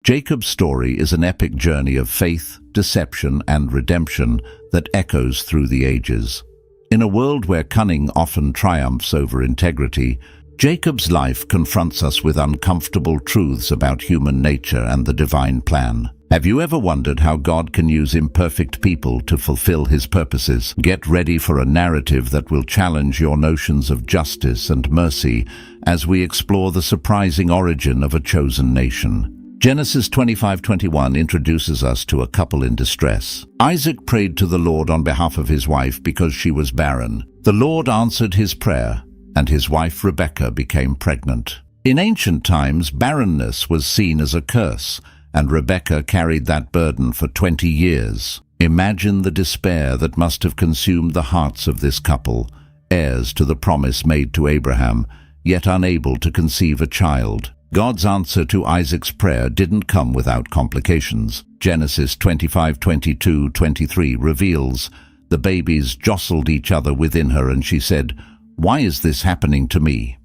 Jacob's story is an epic journey of faith, deception, and redemption that echoes through the ages. In a world where cunning often triumphs over integrity, Jacob's life confronts us with uncomfortable truths about human nature and the divine plan. Have you ever wondered how God can use imperfect people to fulfill His purposes? Get ready for a narrative that will challenge your notions of justice and mercy as we explore the surprising origin of a chosen nation. Genesis 25:21 introduces us to a couple in distress. Isaac prayed to the Lord on behalf of his wife because she was barren. The Lord answered his prayer, and his wife Rebekah became pregnant. In ancient times, barrenness was seen as a curse, and Rebekah carried that burden for 20 years. Imagine the despair that must have consumed the hearts of this couple, heirs to the promise made to Abraham, yet unable to conceive a child. God's answer to Isaac's prayer didn't come without complications. Genesis 25:22-23 reveals the babies jostled each other within her, and she said, "Why is this happening to me?"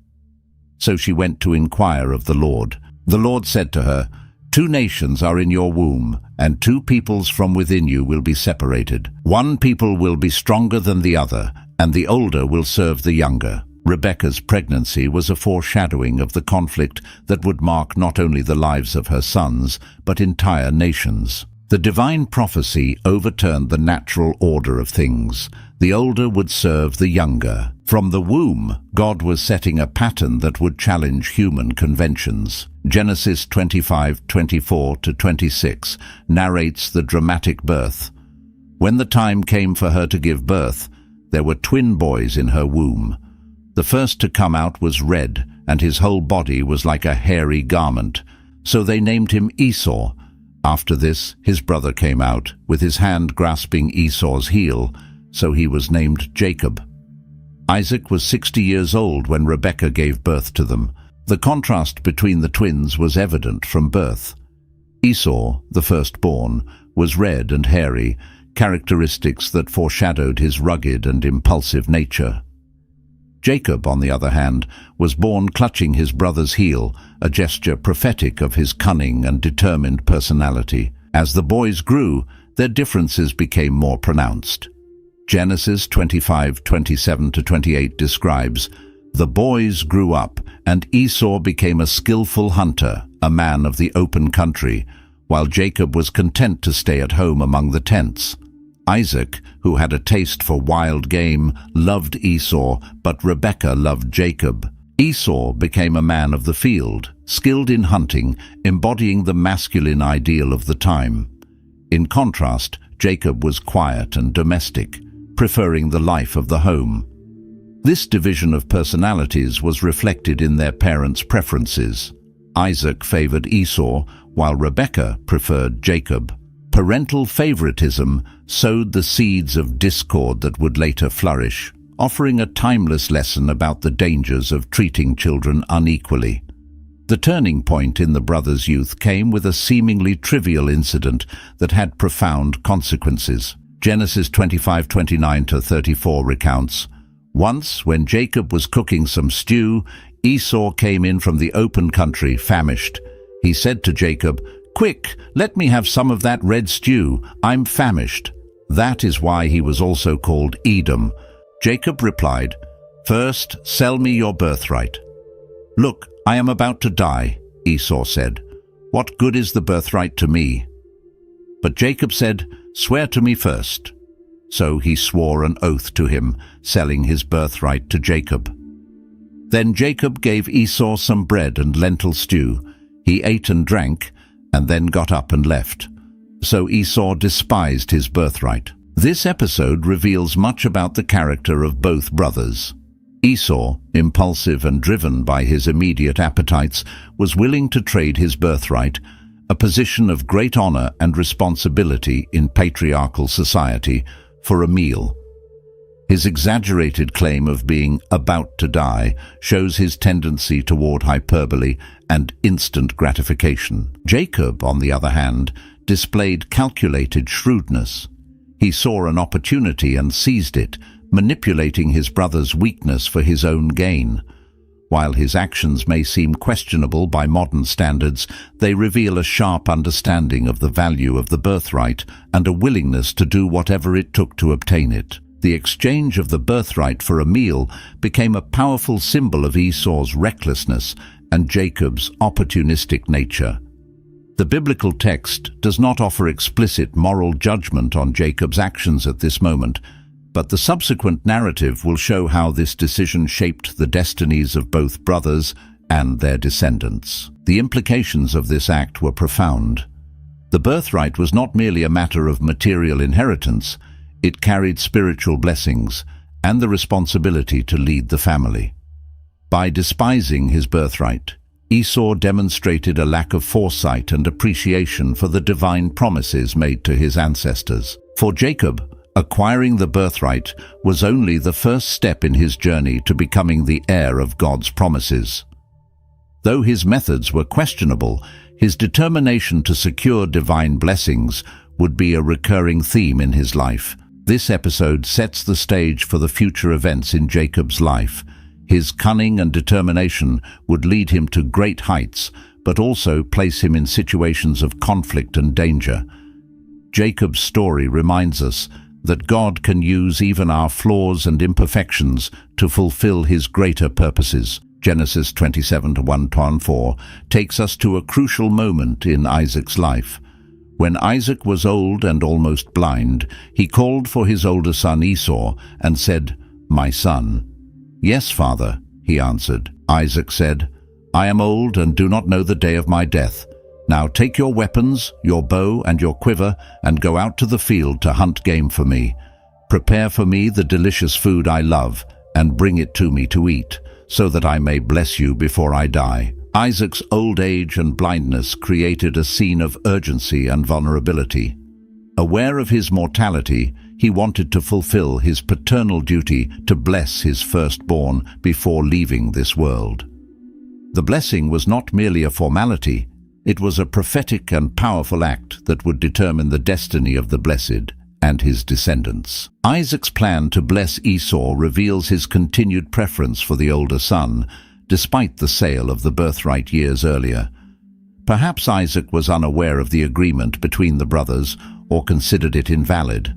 So she went to inquire of the Lord. The Lord said to her, "Two nations are in your womb, and two peoples from within you will be separated. One people will be stronger than the other, and the older will serve the younger." Rebekah's pregnancy was a foreshadowing of the conflict that would mark not only the lives of her sons, but entire nations. The divine prophecy overturned the natural order of things. The older would serve the younger. From the womb, God was setting a pattern that would challenge human conventions. Genesis 25:24-26 narrates the dramatic birth. When the time came for her to give birth, there were twin boys in her womb. The first to come out was red, and his whole body was like a hairy garment. So they named him Esau. After this, his brother came out, with his hand grasping Esau's heel, so he was named Jacob. Isaac was 60 years old when Rebekah gave birth to them. The contrast between the twins was evident from birth. Esau, the firstborn, was red and hairy, characteristics that foreshadowed his rugged and impulsive nature. Jacob, on the other hand, was born clutching his brother's heel, a gesture prophetic of his cunning and determined personality. As the boys grew, their differences became more pronounced. Genesis 25:27-28 describes, "The boys grew up, and Esau became a skillful hunter, a man of the open country, while Jacob was content to stay at home among the tents. Isaac, who had a taste for wild game, loved Esau, but Rebekah loved Jacob. Esau became a man of the field, skilled in hunting, embodying the masculine ideal of the time. In contrast, Jacob was quiet and domestic, preferring the life of the home. This division of personalities was reflected in their parents' preferences. Isaac favored Esau, while Rebekah preferred Jacob. Parental favoritism sowed the seeds of discord that would later flourish, offering a timeless lesson about the dangers of treating children unequally. The turning point in the brothers' youth came with a seemingly trivial incident that had profound consequences. Genesis 25:29-34 recounts, "Once, when Jacob was cooking some stew, Esau came in from the open country, famished. He said to Jacob, 'Quick, let me have some of that red stew. I'm famished.' That is why he was also called Edom. Jacob replied, 'First, sell me your birthright.' 'Look, I am about to die,' Esau said. 'What good is the birthright to me?' But Jacob said, 'Swear to me first.' So he swore an oath to him, selling his birthright to Jacob. Then Jacob gave Esau some bread and lentil stew. He ate and drank, and then got up and left. So Esau despised his birthright. This episode reveals much about the character of both brothers. Esau, impulsive and driven by his immediate appetites, was willing to trade his birthright, a position of great honor and responsibility in patriarchal society, for a meal. His exaggerated claim of being about to die shows his tendency toward hyperbole and instant gratification. Jacob, on the other hand, displayed calculated shrewdness. He saw an opportunity and seized it, manipulating his brother's weakness for his own gain. While his actions may seem questionable by modern standards, they reveal a sharp understanding of the value of the birthright and a willingness to do whatever it took to obtain it. The exchange of the birthright for a meal became a powerful symbol of Esau's recklessness and Jacob's opportunistic nature. The biblical text does not offer explicit moral judgment on Jacob's actions at this moment, but the subsequent narrative will show how this decision shaped the destinies of both brothers and their descendants. The implications of this act were profound. The birthright was not merely a matter of material inheritance, it carried spiritual blessings and the responsibility to lead the family. By despising his birthright, Esau demonstrated a lack of foresight and appreciation for the divine promises made to his ancestors. For Jacob, acquiring the birthright was only the first step in his journey to becoming the heir of God's promises. Though his methods were questionable, his determination to secure divine blessings would be a recurring theme in his life. This episode sets the stage for the future events in Jacob's life. His cunning and determination would lead him to great heights, but also place him in situations of conflict and danger. Jacob's story reminds us that God can use even our flaws and imperfections to fulfill his greater purposes. Genesis 27:1-4 takes us to a crucial moment in Isaac's life. When Isaac was old and almost blind, he called for his older son Esau and said, "My son." "Yes, father," he answered. Isaac said, "I am old and do not know the day of my death. Now take your weapons, your bow and your quiver, and go out to the field to hunt game for me. Prepare for me the delicious food I love, and bring it to me to eat, so that I may bless you before I die." Isaac's old age and blindness created a scene of urgency and vulnerability. Aware of his mortality, he wanted to fulfill his paternal duty to bless his firstborn before leaving this world. The blessing was not merely a formality, it was a prophetic and powerful act that would determine the destiny of the blessed and his descendants. Isaac's plan to bless Esau reveals his continued preference for the older son, despite the sale of the birthright years earlier. Perhaps Isaac was unaware of the agreement between the brothers or considered it invalid.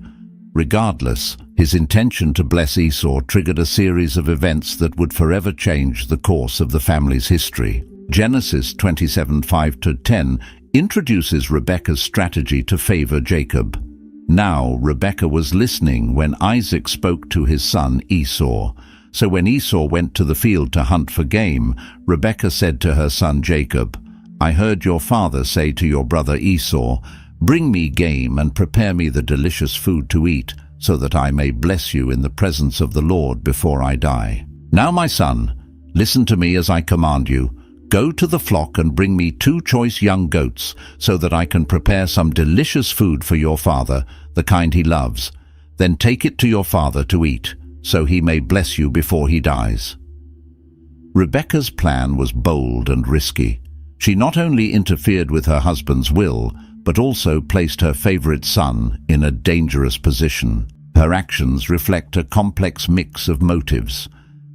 Regardless, his intention to bless Esau triggered a series of events that would forever change the course of the family's history. Genesis 27:5-10 introduces Rebekah's strategy to favor Jacob. Now Rebekah was listening when Isaac spoke to his son Esau. So when Esau went to the field to hunt for game, Rebekah said to her son Jacob, "I heard your father say to your brother Esau, 'Bring me game and prepare me the delicious food to eat, so that I may bless you in the presence of the Lord before I die. Now my son, listen to me as I command you. Go to the flock and bring me 2 choice young goats, so that I can prepare some delicious food for your father, the kind he loves. Then take it to your father to eat, so he may bless you before he dies." Rebekah's plan was bold and risky. She not only interfered with her husband's will, but also placed her favorite son in a dangerous position. Her actions reflect a complex mix of motives: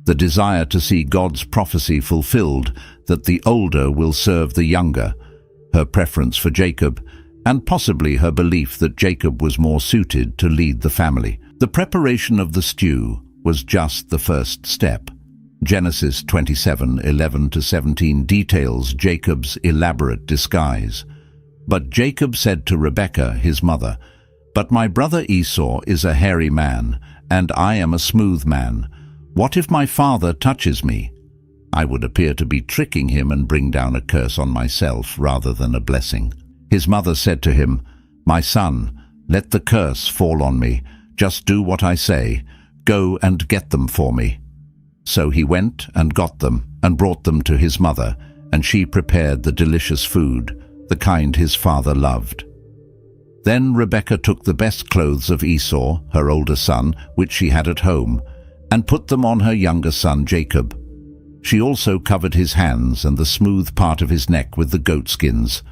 the desire to see God's prophecy fulfilled that the older will serve the younger, her preference for Jacob, and possibly her belief that Jacob was more suited to lead the family. The preparation of the stew was just the first step. Genesis 27:11-17 details Jacob's elaborate disguise. But Jacob said to Rebekah, his mother, "But my brother Esau is a hairy man, and I am a smooth man. What if my father touches me? I would appear to be tricking him and bring down a curse on myself rather than a blessing." His mother said to him, "My son, let the curse fall on me. Just do what I say. Go and get them for me." So he went and got them and brought them to his mother, and she prepared the delicious food, the kind his father loved. Then Rebekah took the best clothes of Esau, her older son, which she had at home, and put them on her younger son Jacob. She also covered his hands and the smooth part of his neck with the goat skins.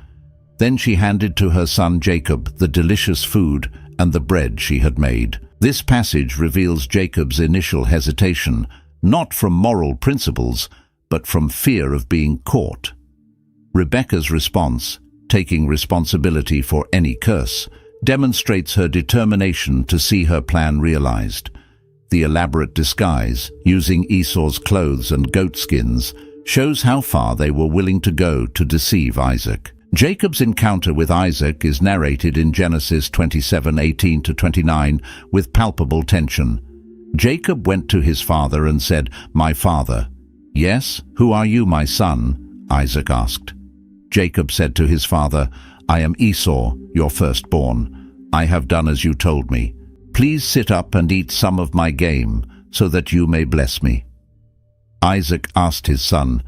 Then she handed to her son Jacob the delicious food and the bread she had made. This passage reveals Jacob's initial hesitation, not from moral principles, but from fear of being caught. Rebekah's response, taking responsibility for any curse, demonstrates her determination to see her plan realized. The elaborate disguise, using Esau's clothes and goat skins, shows how far they were willing to go to deceive Isaac. Jacob's encounter with Isaac is narrated in Genesis 27:18-29 with palpable tension. Jacob went to his father and said, "My father." "Yes, who are you, my son?" Isaac asked. Jacob said to his father, "I am Esau, your firstborn. I have done as you told me. Please sit up and eat some of my game, so that you may bless me." Isaac asked his son,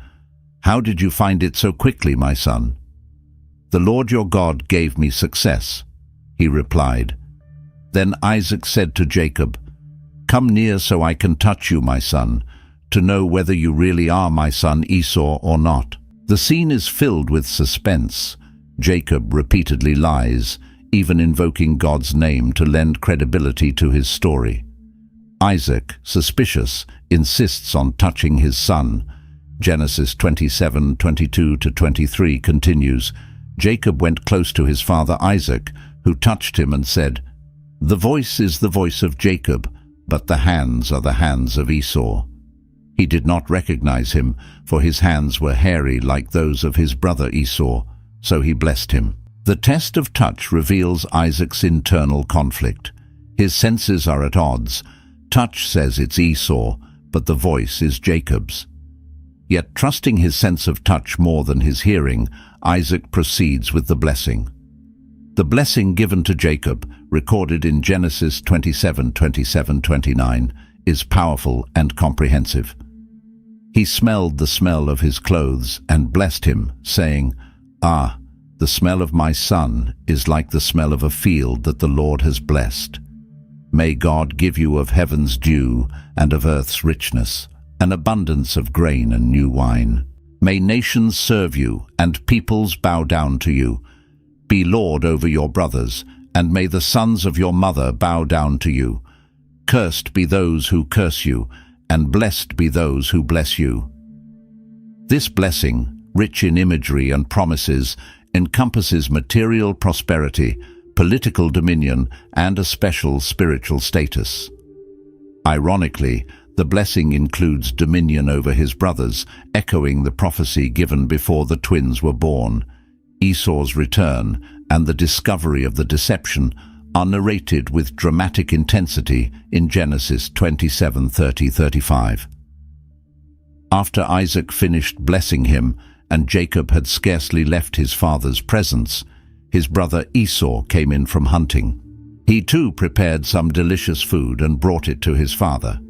"How did you find it so quickly, my son?" "The Lord your God gave me success," he replied. Then Isaac said to Jacob, "Come near so I can touch you, my son, to know whether you really are my son Esau or not." The scene is filled with suspense. Jacob repeatedly lies, even invoking God's name to lend credibility to his story. Isaac, suspicious, insists on touching his son. Genesis 27:22-23 continues, "Jacob went close to his father Isaac, who touched him and said, 'The voice is the voice of Jacob, but the hands are the hands of Esau.' He did not recognize him, for his hands were hairy like those of his brother Esau, so he blessed him." The test of touch reveals Isaac's internal conflict. His senses are at odds. Touch says it's Esau, but the voice is Jacob's. Yet, trusting his sense of touch more than his hearing, Isaac proceeds with the blessing. The blessing given to Jacob, recorded in Genesis 27:27-29, is powerful and comprehensive. He smelled the smell of his clothes and blessed him, saying, "Ah, the smell of my son is like the smell of a field that the Lord has blessed. May God give you of heaven's dew and of earth's richness, an abundance of grain and new wine. May nations serve you and peoples bow down to you. Be lord over your brothers, and may the sons of your mother bow down to you. Cursed be those who curse you, and blessed be those who bless you." This blessing, rich in imagery and promises, encompasses material prosperity, political dominion, and a special spiritual status. Ironically, the blessing includes dominion over his brothers, echoing the prophecy given before the twins were born. Esau's return and the discovery of the deception are narrated with dramatic intensity in Genesis 27:30-35. After Isaac finished blessing him, and Jacob had scarcely left his father's presence, his brother Esau came in from hunting. He too prepared some delicious food and brought it to his father.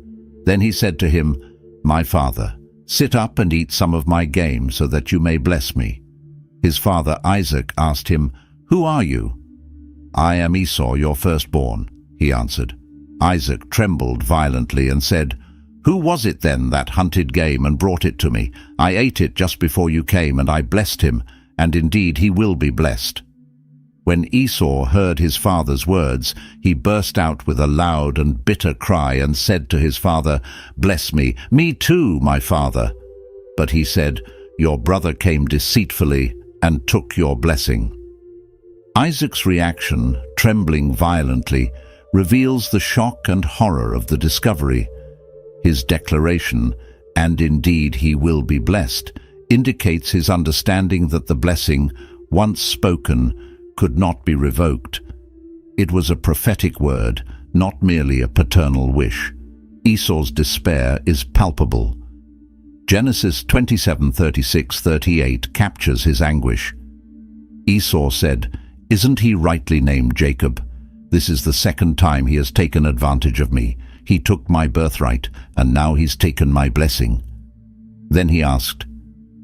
Then he said to him, "My father, sit up and eat some of my game so that you may bless me." His father Isaac asked him, "Who are you?" "I am Esau, your firstborn," he answered. Isaac trembled violently and said, "Who was it then that hunted game and brought it to me? I ate it just before you came, and I blessed him, and indeed he will be blessed." When Esau heard his father's words, he burst out with a loud and bitter cry and said to his father, "Bless me, me too, my father." But he said, "Your brother came deceitfully and took your blessing." Isaac's reaction, trembling violently, reveals the shock and horror of the discovery. His declaration, "And indeed he will be blessed," indicates his understanding that the blessing, once spoken, could not be revoked. It was a prophetic word, not merely a paternal wish. Esau's despair is palpable. Genesis 27:36-38 captures his anguish. Esau said, "Isn't he rightly named Jacob? This is the second time he has taken advantage of me. He took my birthright, and now he's taken my blessing." Then he asked,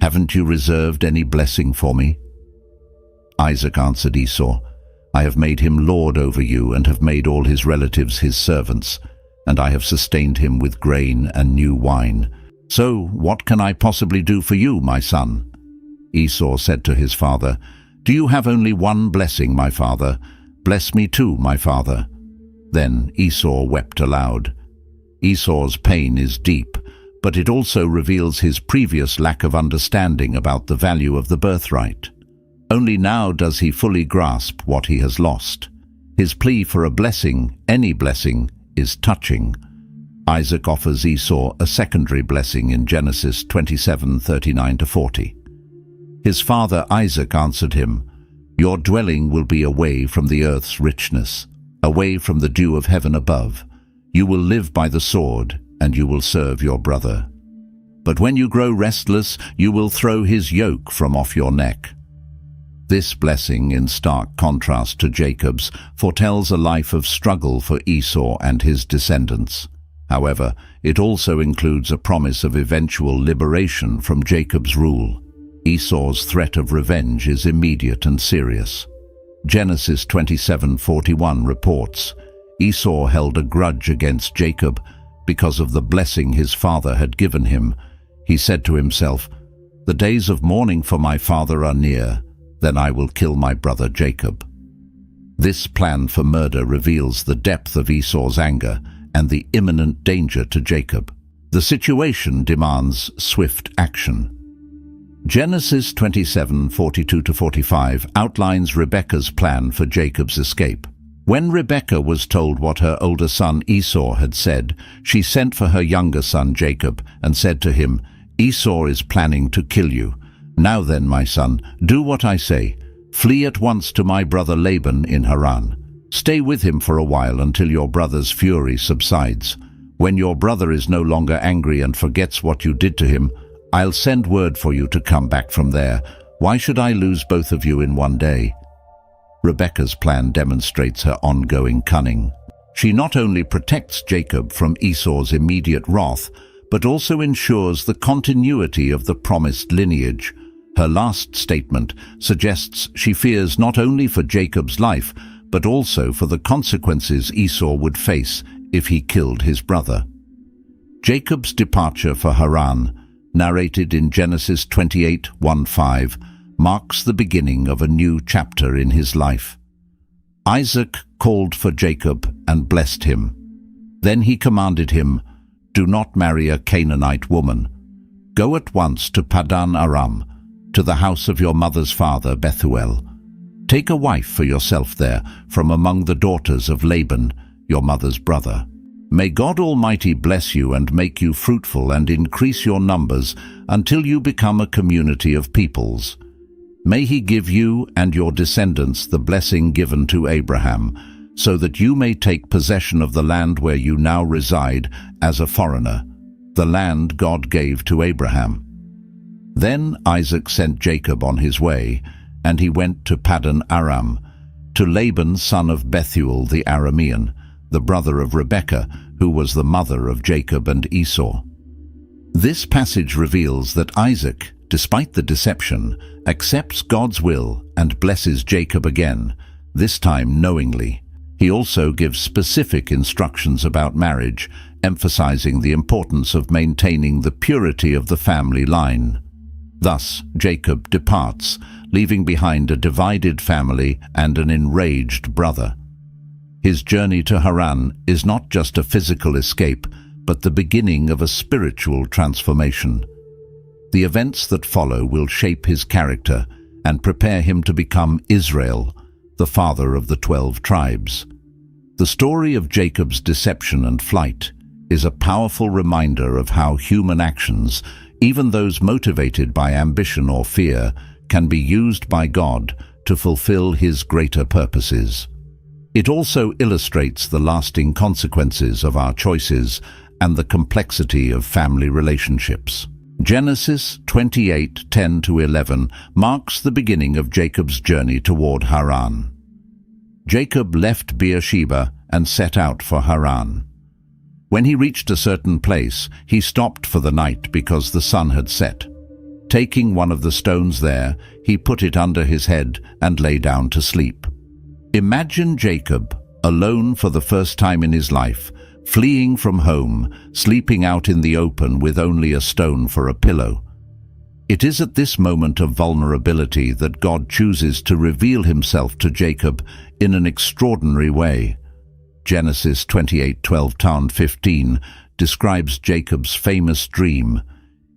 "Haven't you reserved any blessing for me?" Isaac answered Esau, "I have made him lord over you and have made all his relatives his servants, and I have sustained him with grain and new wine. So what can I possibly do for you, my son?" Esau said to his father, "Do you have only one blessing, my father? Bless me too, my father." Then Esau wept aloud. Esau's pain is deep, but it also reveals his previous lack of understanding about the value of the birthright. Only now does he fully grasp what he has lost. His plea for a blessing, any blessing, is touching. Isaac offers Esau a secondary blessing in Genesis 27:39-40. His father Isaac answered him, "Your dwelling will be away from the earth's richness, away from the dew of heaven above. You will live by the sword, and you will serve your brother. But when you grow restless, you will throw his yoke from off your neck." This blessing, in stark contrast to Jacob's, foretells a life of struggle for Esau and his descendants. However, it also includes a promise of eventual liberation from Jacob's rule. Esau's threat of revenge is immediate and serious. Genesis 27:41 reports, Esau held a grudge against Jacob because of the blessing his father had given him. He said to himself, "The days of mourning for my father are near, then I will kill my brother Jacob." This plan for murder reveals the depth of Esau's anger and the imminent danger to Jacob. The situation demands swift action. Genesis 27:42-45 outlines Rebekah's plan for Jacob's escape. When Rebekah was told what her older son Esau had said, she sent for her younger son Jacob and said to him, "Esau is planning to kill you. Now then, my son, do what I say. Flee at once to my brother Laban in Haran. Stay with him for a while until your brother's fury subsides. When your brother is no longer angry and forgets what you did to him, I'll send word for you to come back from there. Why should I lose both of you in one day?" Rebekah's plan demonstrates her ongoing cunning. She not only protects Jacob from Esau's immediate wrath, but also ensures the continuity of the promised lineage. Her last statement suggests she fears not only for Jacob's life, but also for the consequences Esau would face if he killed his brother. Jacob's departure for Haran, narrated in Genesis 28:1-5, marks the beginning of a new chapter in his life. Isaac called for Jacob and blessed him. Then he commanded him, "Do not marry a Canaanite woman. Go at once to Paddan Aram, to the house of your mother's father Bethuel. Take a wife for yourself there from among the daughters of Laban, your mother's brother. May God Almighty bless you and make you fruitful and increase your numbers until you become a community of peoples. May he give you and your descendants the blessing given to Abraham, so that you may take possession of the land where you now reside as a foreigner, the land God gave to Abraham." Then Isaac sent Jacob on his way, and he went to Paddan Aram, to Laban son of Bethuel the Aramean, the brother of Rebekah, who was the mother of Jacob and Esau. This passage reveals that Isaac, despite the deception, accepts God's will and blesses Jacob again, this time knowingly. He also gives specific instructions about marriage, emphasizing the importance of maintaining the purity of the family line. Thus, Jacob departs, leaving behind a divided family and an enraged brother. His journey to Haran is not just a physical escape, but the beginning of a spiritual transformation. The events that follow will shape his character and prepare him to become Israel, the father of the 12 tribes. The story of Jacob's deception and flight is a powerful reminder of how human actions, even those motivated by ambition or fear, can be used by God to fulfill his greater purposes. It also illustrates the lasting consequences of our choices and the complexity of family relationships. Genesis 28:10-11 marks the beginning of Jacob's journey toward Haran. Jacob left Beersheba and set out for Haran. When he reached a certain place, he stopped for the night because the sun had set. Taking one of the stones there, he put it under his head and lay down to sleep. Imagine Jacob, alone for the first time in his life, fleeing from home, sleeping out in the open with only a stone for a pillow. It is at this moment of vulnerability that God chooses to reveal himself to Jacob in an extraordinary way. Genesis 28:12-15 describes Jacob's famous dream.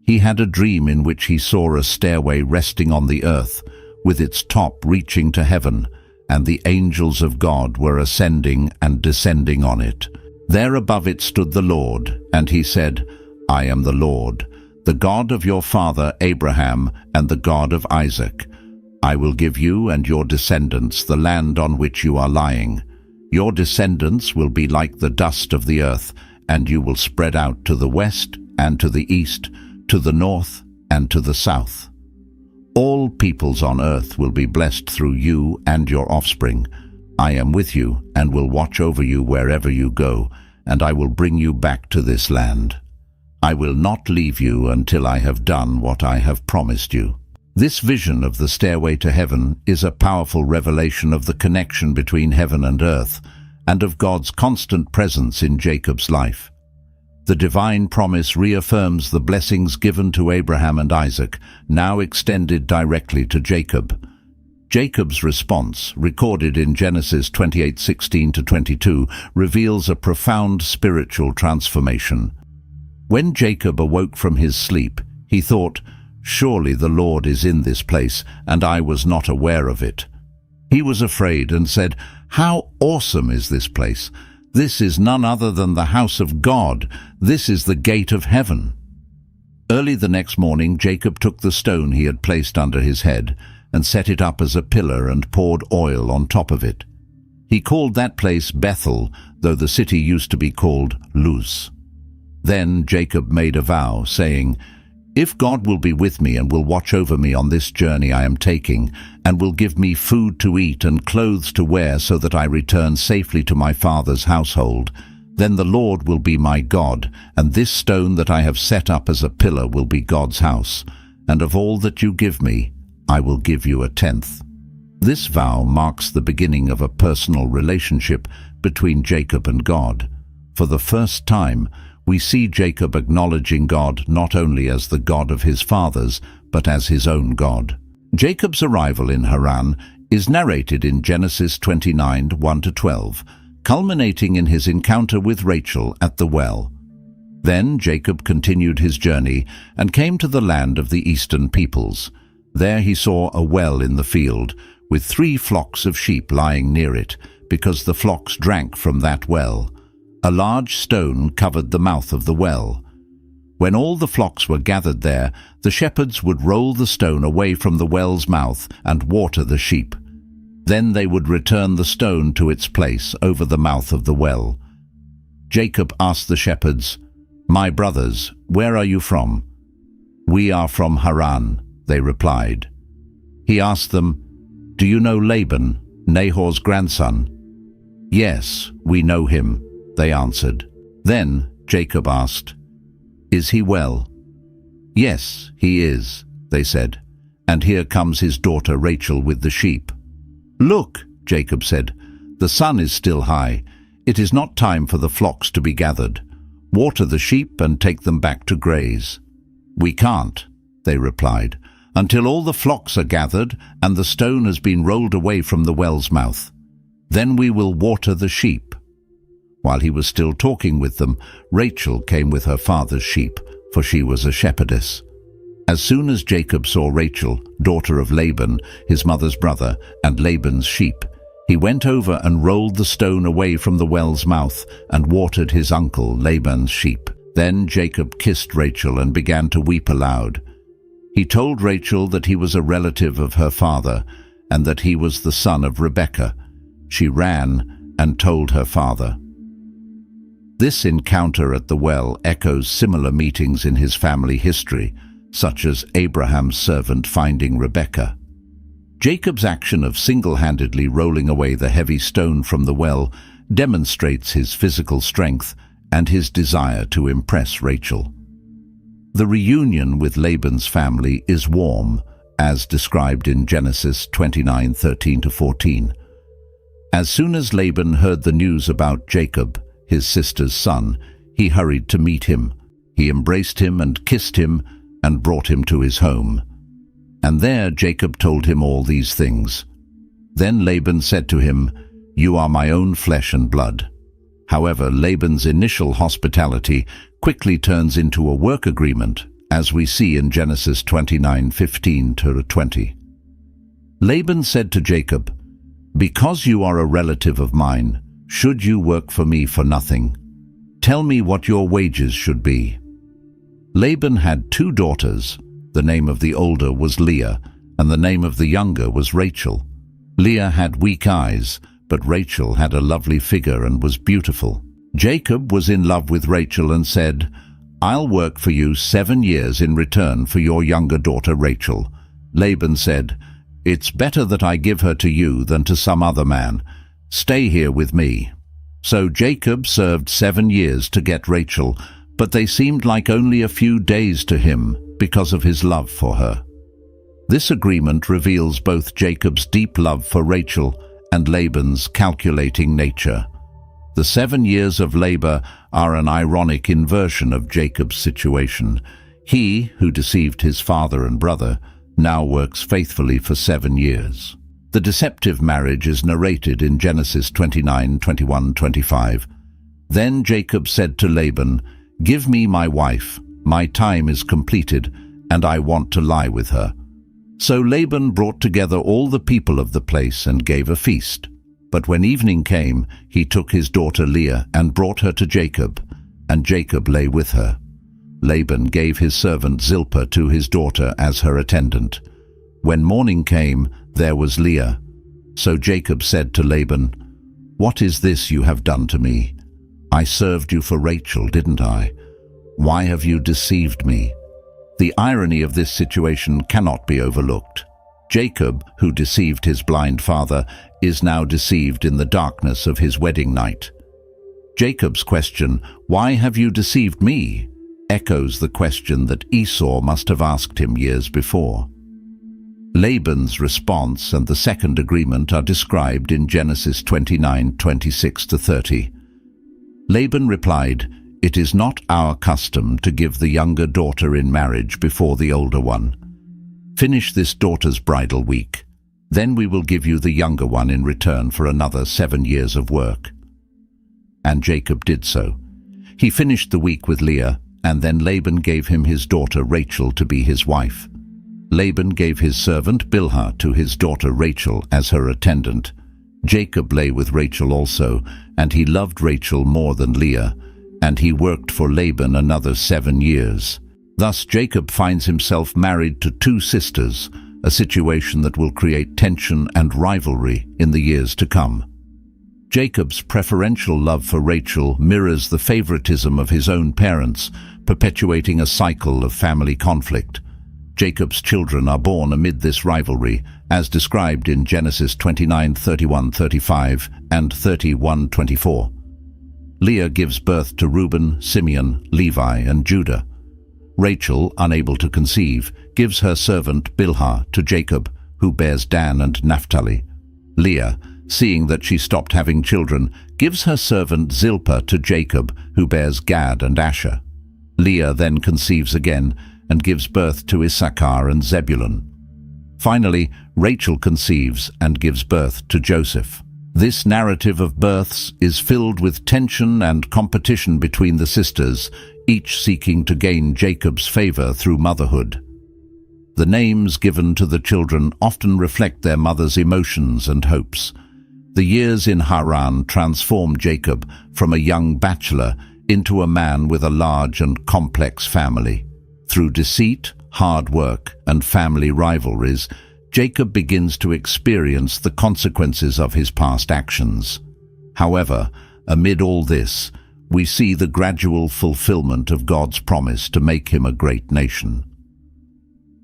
He had a dream in which he saw a stairway resting on the earth, with its top reaching to heaven, and the angels of God were ascending and descending on it. There above it stood the Lord, and he said, I am the Lord, the God of your father Abraham and the God of Isaac. I will give you and your descendants the land on which you are lying. Your descendants will be like the dust of the earth, and you will spread out to the west and to the east, to the north and to the south. All peoples on earth will be blessed through you and your offspring. I am with you and will watch over you wherever you go, and I will bring you back to this land. I will not leave you until I have done what I have promised you. This vision of the stairway to heaven is a powerful revelation of the connection between heaven and earth, and of God's constant presence in Jacob's life. The divine promise reaffirms the blessings given to Abraham and Isaac, now extended directly to Jacob. Jacob's response, recorded in Genesis 28:16-22, reveals a profound spiritual transformation. When Jacob awoke from his sleep, he thought, Surely the Lord is in this place, and I was not aware of it. He was afraid and said, How awesome is this place! This is none other than the house of God. This is the gate of heaven. Early the next morning, Jacob took the stone he had placed under his head and set it up as a pillar and poured oil on top of it. He called that place Bethel, though the city used to be called Luz. Then Jacob made a vow, saying, If God will be with me and will watch over me on this journey I am taking, and will give me food to eat and clothes to wear so that I return safely to my father's household, then the Lord will be my God, and this stone that I have set up as a pillar will be God's house, and of all that you give me, I will give you 1/10. This vow marks the beginning of a personal relationship between Jacob and God. For the first time, we see Jacob acknowledging God not only as the God of his fathers, but as his own God. Jacob's arrival in Haran is narrated in Genesis 29:1-12, culminating in his encounter with Rachel at the well. Then Jacob continued his journey and came to the land of the eastern peoples. There he saw a well in the field, with 3 flocks of sheep lying near it, because the flocks drank from that well. A large stone covered the mouth of the well. When all the flocks were gathered there, the shepherds would roll the stone away from the well's mouth and water the sheep. Then they would return the stone to its place over the mouth of the well. Jacob asked the shepherds, "My brothers, where are you from?" "We are from Haran," they replied. He asked them, "Do you know Laban, Nahor's grandson?" "Yes, we know him," they answered. Then Jacob asked, "Is he well?" "Yes, he is," they said, "and here comes his daughter Rachel with the sheep." "Look," Jacob said, "the sun is still high. It is not time for the flocks to be gathered. Water the sheep and take them back to graze." "We can't," they replied, "until all the flocks are gathered and the stone has been rolled away from the well's mouth. Then we will water the sheep." While he was still talking with them, Rachel came with her father's sheep, for she was a shepherdess. As soon as Jacob saw Rachel, daughter of Laban, his mother's brother, and Laban's sheep, he went over and rolled the stone away from the well's mouth and watered his uncle Laban's sheep. Then Jacob kissed Rachel and began to weep aloud. He told Rachel that he was a relative of her father and that he was the son of Rebekah. She ran and told her father. This encounter at the well echoes similar meetings in his family history, such as Abraham's servant finding Rebekah. Jacob's action of single-handedly rolling away the heavy stone from the well demonstrates his physical strength and his desire to impress Rachel. The reunion with Laban's family is warm, as described in Genesis 29:13-14. As soon as Laban heard the news about Jacob, his sister's son, he hurried to meet him. He embraced him and kissed him and brought him to his home. And there Jacob told him all these things. Then Laban said to him, "You are my own flesh and blood." However, Laban's initial hospitality quickly turns into a work agreement, as we see in Genesis 29:15-20. Laban said to Jacob, "Because you are a relative of mine, should you work for me for nothing? Tell me what your wages should be." Laban had 2 daughters. The name of the older was Leah, and the name of the younger was Rachel. Leah had weak eyes, but Rachel had a lovely figure and was beautiful. Jacob was in love with Rachel and said, "I'll work for you 7 years in return for your younger daughter Rachel." Laban said, "It's better that I give her to you than to some other man. Stay here with me." So Jacob served 7 years to get Rachel, but they seemed like only a few days to him because of his love for her. This agreement reveals both Jacob's deep love for Rachel and Laban's calculating nature. The 7 years of labor are an ironic inversion of Jacob's situation. He, who deceived his father and brother, now works faithfully for 7 years. The deceptive marriage is narrated in Genesis 29:21-25. Then Jacob said to Laban, "Give me my wife, my time is completed, and I want to lie with her." So Laban brought together all the people of the place and gave a feast. But when evening came, he took his daughter Leah and brought her to Jacob, and Jacob lay with her. Laban gave his servant Zilpah to his daughter as her attendant. When morning came, there was Leah. So Jacob said to Laban, "What is this you have done to me? I served you for Rachel, didn't I? Why have you deceived me?" The irony of this situation cannot be overlooked. Jacob, who deceived his blind father, is now deceived in the darkness of his wedding night. Jacob's question, "Why have you deceived me?" echoes the question that Esau must have asked him years before. Laban's response and the second agreement are described in Genesis 29:26-30. Laban replied, "It is not our custom to give the younger daughter in marriage before the older one. Finish this daughter's bridal week. Then we will give you the younger one in return for another 7 years of work." And Jacob did so. He finished the week with Leah, and then Laban gave him his daughter Rachel to be his wife. Laban gave his servant Bilhah to his daughter Rachel as her attendant. Jacob lay with Rachel also, and he loved Rachel more than Leah, and he worked for Laban another 7 years. Thus Jacob finds himself married to 2 sisters, a situation that will create tension and rivalry in the years to come. Jacob's preferential love for Rachel mirrors the favoritism of his own parents, perpetuating a cycle of family conflict. Jacob's children are born amid this rivalry, as described in Genesis 29:31-35 and 31:24. Leah gives birth to Reuben, Simeon, Levi, and Judah. Rachel, unable to conceive, gives her servant Bilhah to Jacob, who bears Dan and Naphtali. Leah, seeing that she stopped having children, gives her servant Zilpah to Jacob, who bears Gad and Asher. Leah then conceives again and gives birth to Issachar and Zebulun. Finally, Rachel conceives and gives birth to Joseph. This narrative of births is filled with tension and competition between the sisters, each seeking to gain Jacob's favor through motherhood. The names given to the children often reflect their mother's emotions and hopes. The years in Haran transformed Jacob from a young bachelor into a man with a large and complex family. Through deceit, hard work, and family rivalries, Jacob begins to experience the consequences of his past actions. However, amid all this, we see the gradual fulfillment of God's promise to make him a great nation.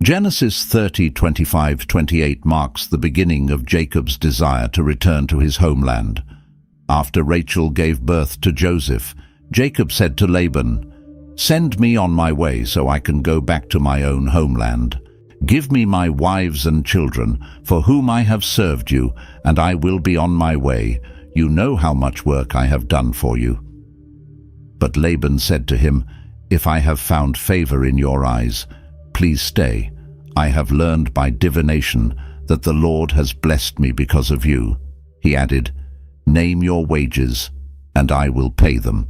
Genesis 30:25-28 marks the beginning of Jacob's desire to return to his homeland. After Rachel gave birth to Joseph, Jacob said to Laban, "Send me on my way so I can go back to my own homeland. Give me my wives and children, for whom I have served you, and I will be on my way. You know how much work I have done for you." But Laban said to him, "If I have found favor in your eyes, please stay. I have learned by divination that the Lord has blessed me because of you." He added, "Name your wages, and I will pay them."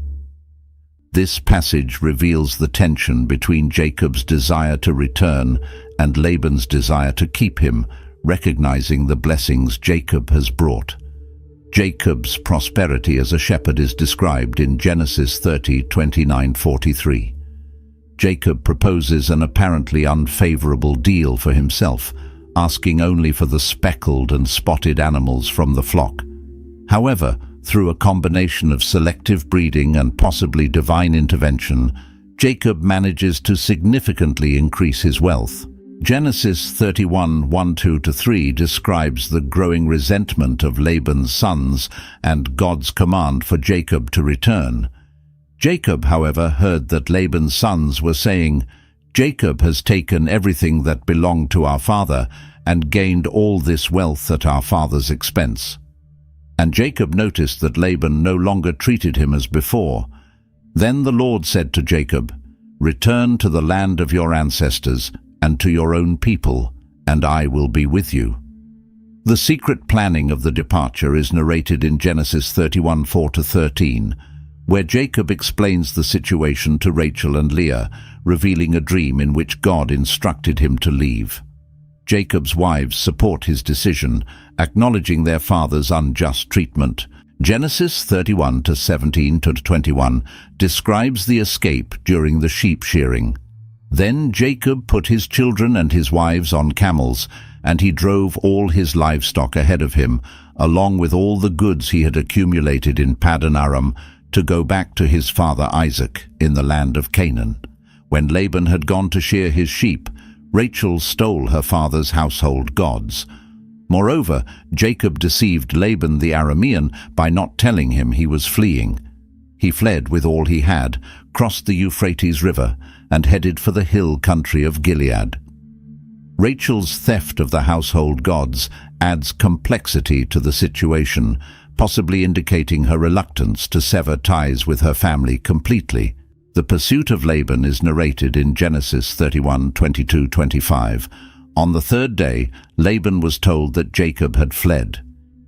This passage reveals the tension between Jacob's desire to return and Laban's desire to keep him, recognizing the blessings Jacob has brought. Jacob's prosperity as a shepherd is described in Genesis 30:29-43. Jacob proposes an apparently unfavorable deal for himself, asking only for the speckled and spotted animals from the flock. However, through a combination of selective breeding and possibly divine intervention, Jacob manages to significantly increase his wealth. Genesis 31:1-3 describes the growing resentment of Laban's sons and God's command for Jacob to return. Jacob, however, heard that Laban's sons were saying, "Jacob has taken everything that belonged to our father and gained all this wealth at our father's expense." And Jacob noticed that Laban no longer treated him as before. Then the Lord said to Jacob, "Return to the land of your ancestors and to your own people, and I will be with you." The secret planning of the departure is narrated in Genesis 31:4-13, where Jacob explains the situation to Rachel and Leah, revealing a dream in which God instructed him to leave. Jacob's wives support his decision, acknowledging their father's unjust treatment. Genesis 31:17-21 describes the escape during the sheep shearing. Then Jacob put his children and his wives on camels, and he drove all his livestock ahead of him, along with all the goods he had accumulated in Paddan Aram, to go back to his father Isaac in the land of Canaan. When Laban had gone to shear his sheep, Rachel stole her father's household gods. Moreover, Jacob deceived Laban the Aramean by not telling him he was fleeing. He fled with all he had, crossed the Euphrates River, and headed for the hill country of Gilead. Rachel's theft of the household gods adds complexity to the situation, possibly indicating her reluctance to sever ties with her family completely. The pursuit of Laban is narrated in Genesis 31:22-25. On the third day, Laban was told that Jacob had fled.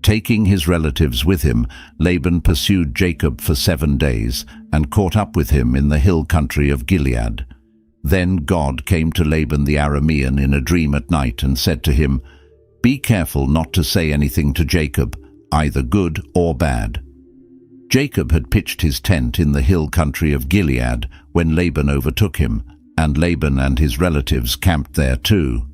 Taking his relatives with him, Laban pursued Jacob for 7 days and caught up with him in the hill country of Gilead. Then God came to Laban the Aramean in a dream at night and said to him, "Be careful not to say anything to Jacob, either good or bad." Jacob had pitched his tent in the hill country of Gilead when Laban overtook him, and Laban and his relatives camped there too.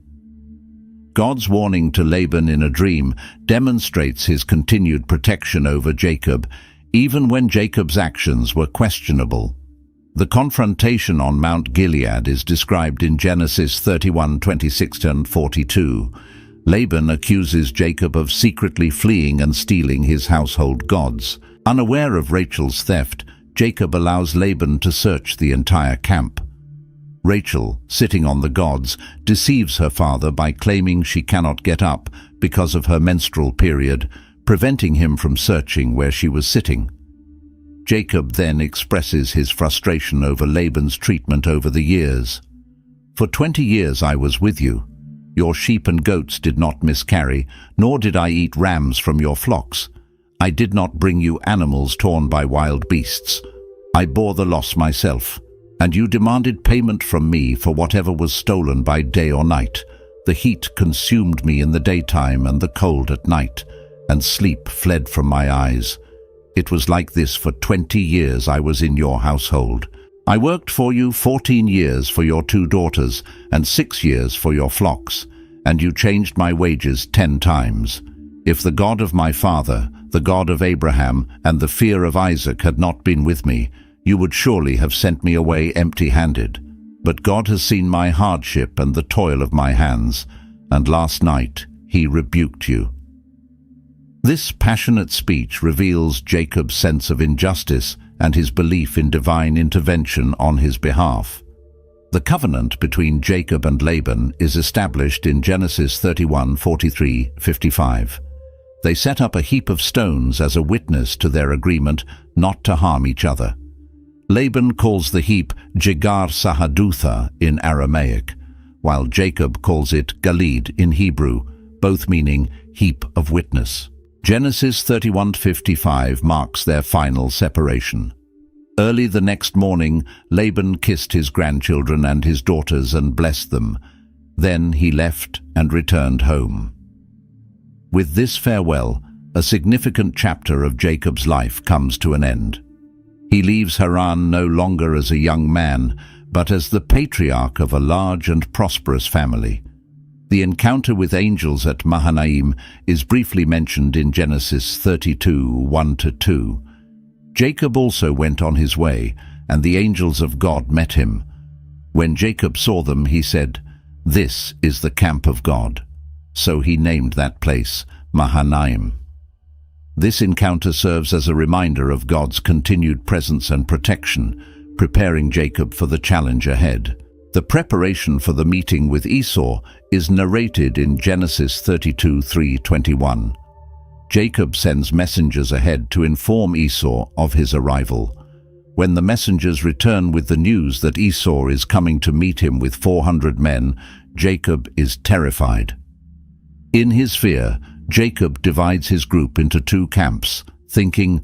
God's warning to Laban in a dream demonstrates his continued protection over Jacob, even when Jacob's actions were questionable. The confrontation on Mount Gilead is described in Genesis 31:26-42. Laban accuses Jacob of secretly fleeing and stealing his household gods. Unaware of Rachel's theft, Jacob allows Laban to search the entire camp. Rachel, sitting on the gods, deceives her father by claiming she cannot get up because of her menstrual period, preventing him from searching where she was sitting. Jacob then expresses his frustration over Laban's treatment over the years. "For 20 years I was with you. Your sheep and goats did not miscarry, nor did I eat rams from your flocks. I did not bring you animals torn by wild beasts. I bore the loss myself, and you demanded payment from me for whatever was stolen by day or night. The heat consumed me in the daytime and the cold at night, and sleep fled from my eyes. It was like this for 20 years I was in your household. I worked for you 14 years for your 2 daughters and 6 years for your flocks, and you changed my wages 10 times. If the God of my father, the God of Abraham, and the fear of Isaac had not been with me, you would surely have sent me away empty-handed. But God has seen my hardship and the toil of my hands, and last night he rebuked you." This passionate speech reveals Jacob's sense of injustice and his belief in divine intervention on his behalf. The covenant between Jacob and Laban is established in Genesis 31:43-55. They set up a heap of stones as a witness to their agreement not to harm each other. Laban calls the heap Jegar Sahadutha in Aramaic, while Jacob calls it Galid in Hebrew, both meaning heap of witness. Genesis 31:55 marks their final separation. Early the next morning, Laban kissed his grandchildren and his daughters and blessed them. Then he left and returned home. With this farewell, a significant chapter of Jacob's life comes to an end. He leaves Haran no longer as a young man, but as the patriarch of a large and prosperous family. The encounter with angels at Mahanaim is briefly mentioned in Genesis 32:1-2. Jacob also went on his way, and the angels of God met him. When Jacob saw them, he said, "This is the camp of God." So he named that place Mahanaim. This encounter serves as a reminder of God's continued presence and protection, preparing Jacob for the challenge ahead. The preparation for the meeting with Esau is narrated in Genesis 32:3-21. Jacob sends messengers ahead to inform Esau of his arrival. When the messengers return with the news that Esau is coming to meet him with 400 men, Jacob is terrified. In his fear, Jacob divides his group into two camps, thinking,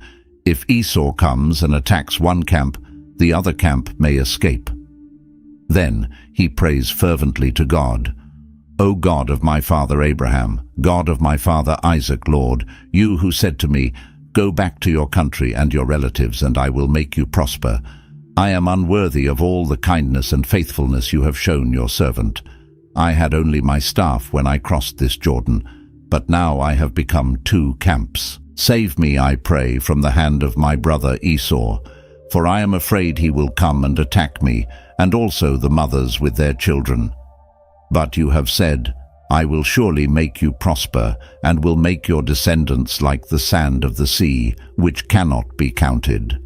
if Esau comes and attacks one camp, the other camp may escape. Then he prays fervently to God. "O God of my father Abraham, God of my father Isaac, Lord, you who said to me, 'Go back to your country and your relatives, and I will make you prosper,' I am unworthy of all the kindness and faithfulness you have shown your servant. I had only my staff when I crossed this Jordan, but now I have become two camps. Save me, I pray, from the hand of my brother Esau, for I am afraid he will come and attack me, and also the mothers with their children. But you have said, 'I will surely make you prosper, and will make your descendants like the sand of the sea, which cannot be counted.'"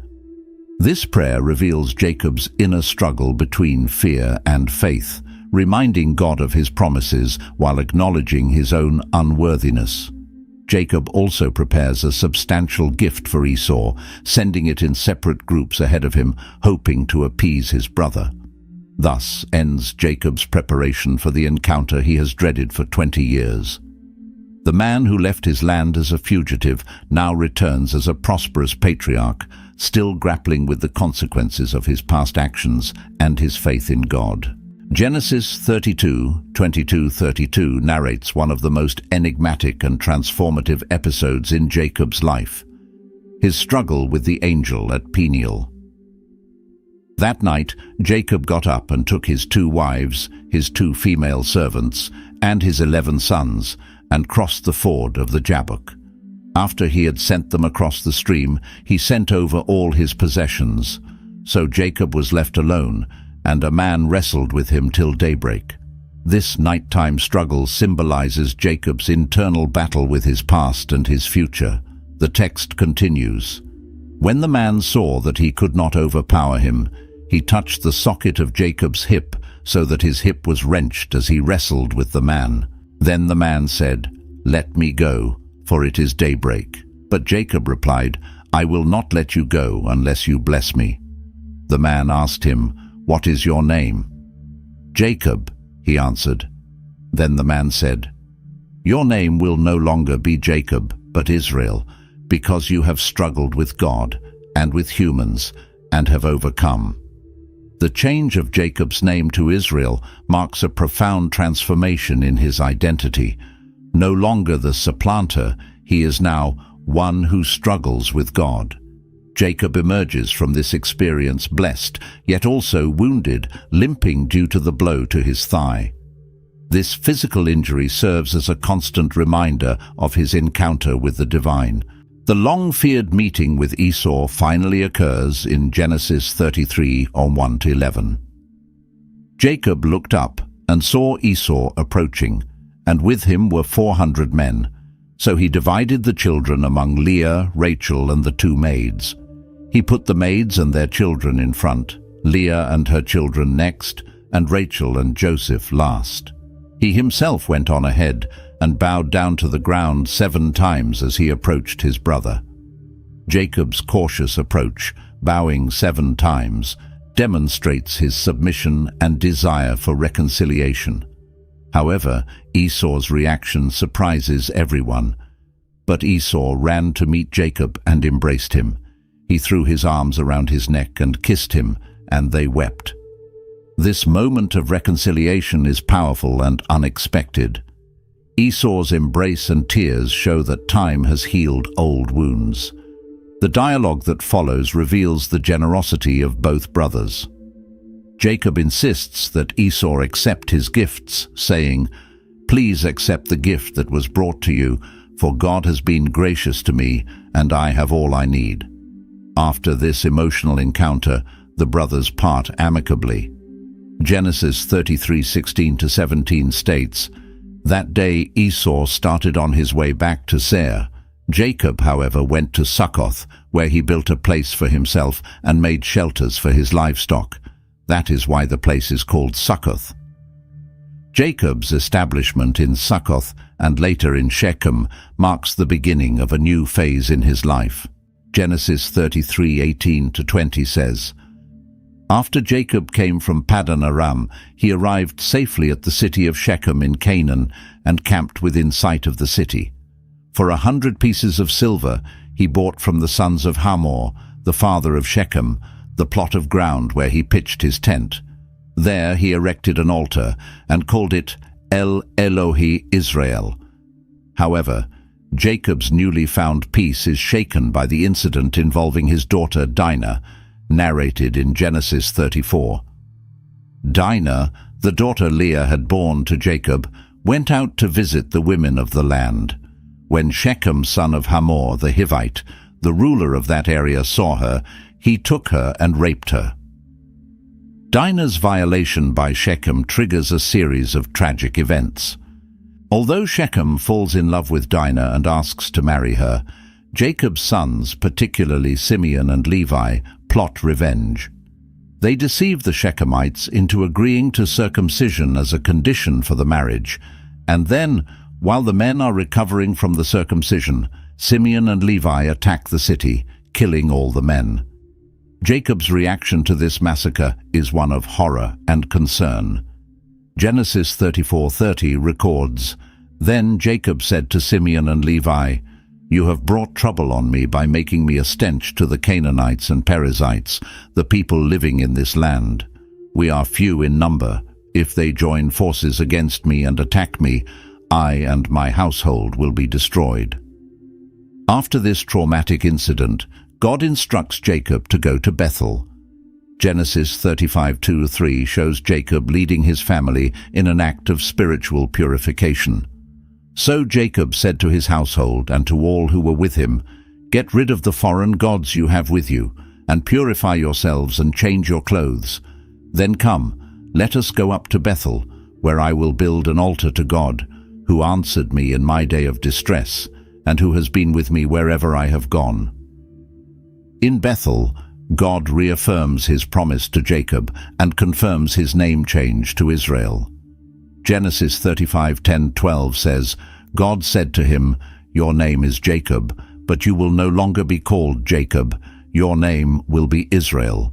This prayer reveals Jacob's inner struggle between fear and faith, reminding God of his promises while acknowledging his own unworthiness. Jacob also prepares a substantial gift for Esau, sending it in separate groups ahead of him, hoping to appease his brother. Thus ends Jacob's preparation for the encounter he has dreaded for 20 years. The man who left his land as a fugitive now returns as a prosperous patriarch, still grappling with the consequences of his past actions and his faith in God. Genesis 32:22-32 narrates one of the most enigmatic and transformative episodes in Jacob's life, his struggle with the angel at Peniel. That night, Jacob got up and took his 2 wives, his 2 female servants, and his 11 sons, and crossed the ford of the Jabbok. After he had sent them across the stream, he sent over all his possessions. So Jacob was left alone, and a man wrestled with him till daybreak. This nighttime struggle symbolizes Jacob's internal battle with his past and his future. The text continues, "When the man saw that he could not overpower him, he touched the socket of Jacob's hip, so that his hip was wrenched as he wrestled with the man. Then the man said, 'Let me go, for it is daybreak.' But Jacob replied, 'I will not let you go unless you bless me.' The man asked him, 'What is your name?' 'Jacob,' he answered. Then the man said, 'Your name will no longer be Jacob, but Israel, because you have struggled with God and with humans and have overcome.'" The change of Jacob's name to Israel marks a profound transformation in his identity. No longer the supplanter, he is now one who struggles with God. Jacob emerges from this experience blessed, yet also wounded, limping due to the blow to his thigh. This physical injury serves as a constant reminder of his encounter with the divine. The long-feared meeting with Esau finally occurs in Genesis 33:1-11. Jacob looked up and saw Esau approaching, and with him were 400 men. So he divided the children among Leah, Rachel, and the 2 maids. He put the maids and their children in front, Leah and her children next, and Rachel and Joseph last. He himself went on ahead and bowed down to the ground 7 times as he approached his brother. Jacob's cautious approach, bowing 7 times, demonstrates his submission and desire for reconciliation. However, Esau's reaction surprises everyone. But Esau ran to meet Jacob and embraced him. He threw his arms around his neck and kissed him, and they wept. This moment of reconciliation is powerful and unexpected. Esau's embrace and tears show that time has healed old wounds. The dialogue that follows reveals the generosity of both brothers. Jacob insists that Esau accept his gifts, saying, "Please accept the gift that was brought to you, for God has been gracious to me, and I have all I need." After this emotional encounter, the brothers part amicably. Genesis 33:16-17 states, "That day Esau started on his way back to Seir. Jacob, however, went to Succoth, where he built a place for himself and made shelters for his livestock. That is why the place is called Succoth." Jacob's establishment in Succoth and later in Shechem marks the beginning of a new phase in his life. Genesis 33:18-20 says, "After Jacob came from Paddan Aram, he arrived safely at the city of Shechem in Canaan and camped within sight of the city. For 100 pieces of silver he bought from the sons of Hamor, the father of Shechem, the plot of ground where he pitched his tent. There he erected an altar and called it El Elohi Israel." However, Jacob's newly found peace is shaken by the incident involving his daughter Dinah, narrated in Genesis 34. Dinah, the daughter Leah had borne to Jacob, went out to visit the women of the land. When Shechem, son of Hamor the Hivite, the ruler of that area, saw her, he took her and raped her. Dinah's violation by Shechem triggers a series of tragic events. Although Shechem falls in love with Dinah and asks to marry her, Jacob's sons, particularly Simeon and Levi, plot revenge. They deceive the Shechemites into agreeing to circumcision as a condition for the marriage, and then, while the men are recovering from the circumcision, Simeon and Levi attack the city, killing all the men. Jacob's reaction to this massacre is one of horror and concern. Genesis 34:30 records, "Then Jacob said to Simeon and Levi, 'You have brought trouble on me by making me a stench to the Canaanites and Perizzites, the people living in this land. We are few in number. If they join forces against me and attack me, I and my household will be destroyed.'" After this traumatic incident, God instructs Jacob to go to Bethel. Genesis 35:2-3 shows Jacob leading his family in an act of spiritual purification. "So Jacob said to his household and to all who were with him, 'Get rid of the foreign gods you have with you, and purify yourselves and change your clothes. Then come, let us go up to Bethel, where I will build an altar to God, who answered me in my day of distress, and who has been with me wherever I have gone.'" In Bethel, God reaffirms his promise to Jacob and confirms his name change to Israel. Genesis 35:10-12 says, "God said to him, 'Your name is Jacob, but you will no longer be called Jacob. Your name will be Israel.'